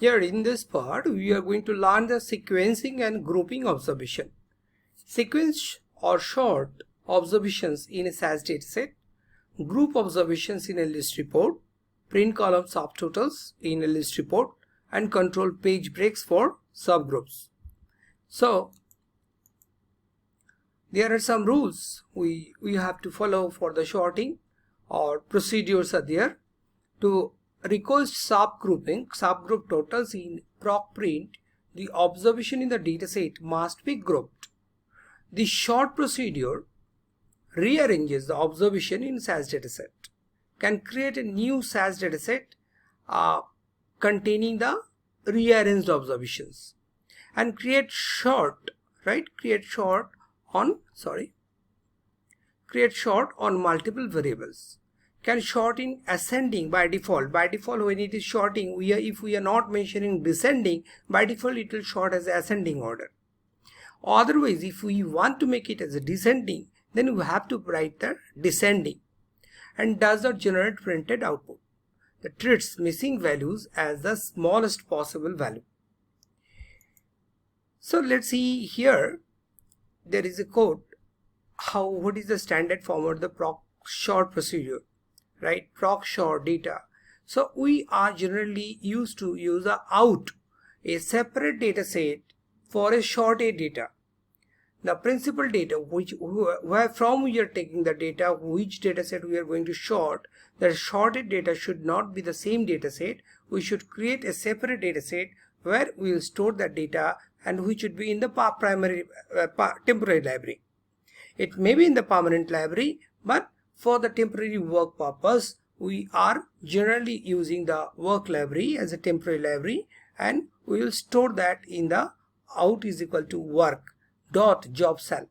Here in this part, we are going to learn the sequencing and grouping observation. Sequence or short observations in a SAS dataset, group observations in a list report, print column subtotals in a list report, and control page breaks for subgroups. So, there are some rules we have to follow for the sorting, or procedures are there. To request subgroup totals in proc print, the observation in the dataset must be grouped. The sort procedure rearranges the observation in SAS dataset, can create a new SAS dataset containing the rearranged observations, and create sort on multiple variables. Can sort in ascending by default. By default, when it is sorting, if we are not mentioning descending, by default it will sort as ascending order. Otherwise, if we want to make it as a descending, then we have to write the descending, and does not generate printed output. That treats missing values as the smallest possible value. So let's see here, there is a code what is the standard format, the proc sort procedure, right? Proc sort data. So we are generally used to use a separate data set for a sorted data. The principal data where from we are taking the data, which data set we are going to sort, the sorted data should not be the same data set. We should create a separate data set where we will store that data, and which should be in the temporary library. It may be in the permanent library, but for the temporary work purpose, we are generally using the work library as a temporary library, and we will store that in the out is equal to work.job cell.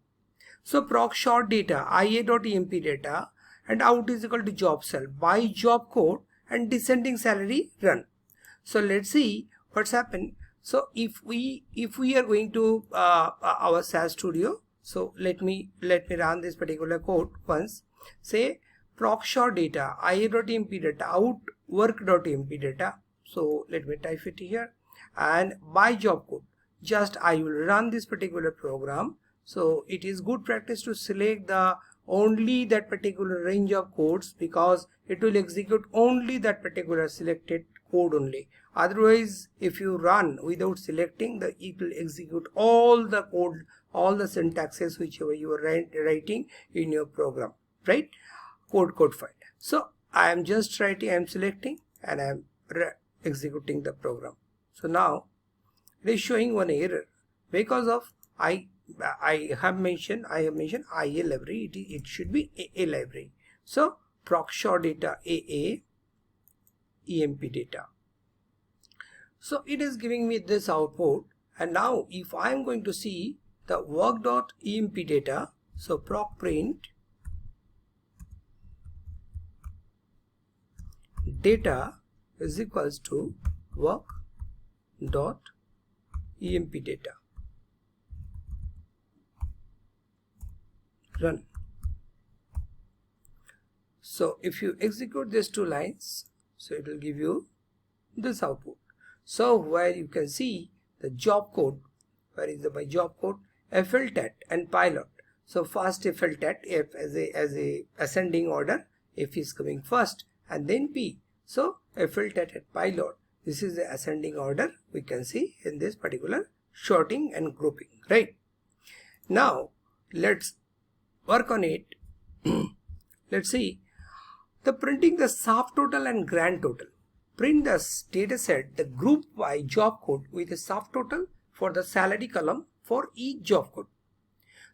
So proc sort data ia.emp data and out is equal to job cell by job code and descending salary run. So let's see what's happened. So if we are going to our SAS Studio, so let me run this particular code once. Say proc sort data ia.emp data out work.emp data. So let me type it here, and by job code, just I will run this particular program. So it is good practice to select only that particular range of codes, because it will execute only that particular selected code only. Otherwise, if you run without selecting, it will execute all the code, all the syntaxes whichever you are writing in your program, right? Code file. So I am just writing, I am selecting, and I am executing the program. So now it is showing one error because of I have mentioned IA library. It should be AA library. So proc sort data AA emp data. So it is giving me this output, and now if I am going to see the work.emp data, so proc print data is equals to work.emp data. Run. So if you execute these two lines, so it will give you this output. So where you can see the job code, where is my job code? FLTET and pilot. So first FLTET, F as a ascending order, F is coming first, and then P. So FLTET and pilot, this is the ascending order we can see in this particular sorting and grouping, right? Now let's work on it. Let's see the printing the subtotal and grand total. Print the data set, the group by job code with a subtotal for the salary column for each job code.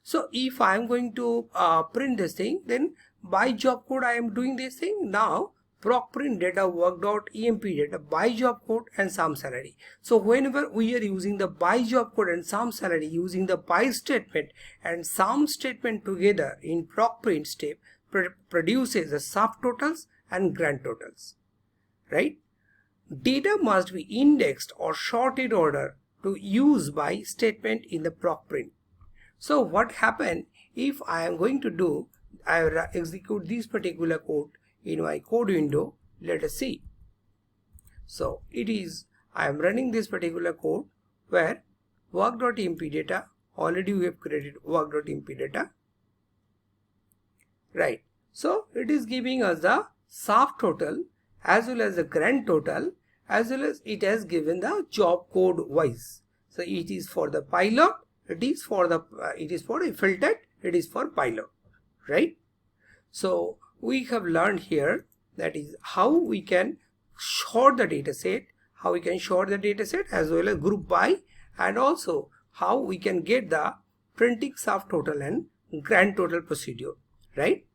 So if I am going to print this thing, then by job code I am doing this thing. Now proc print data work.emp data by job code and sum salary. So whenever we are using the by job code and sum salary, using the by statement and sum statement together in proc print step produces the subtotals and grand totals, right? Data must be indexed or sorted order to use by statement in the proc print. So what happened if I am going to do, I will execute this particular code in my code window. Let us see. So it is I am running this particular code where work.emp data, already we have created work.emp data, right? So it is giving us the shaft total as well as the grand total, as well as it has given the job code wise. So it is for the pilot, it is for a filtered, it is for pilot, right? So we have learned here, that is how we can sort the data set, as well as group by, and also how we can get the printing shaft total and grand total procedure, right?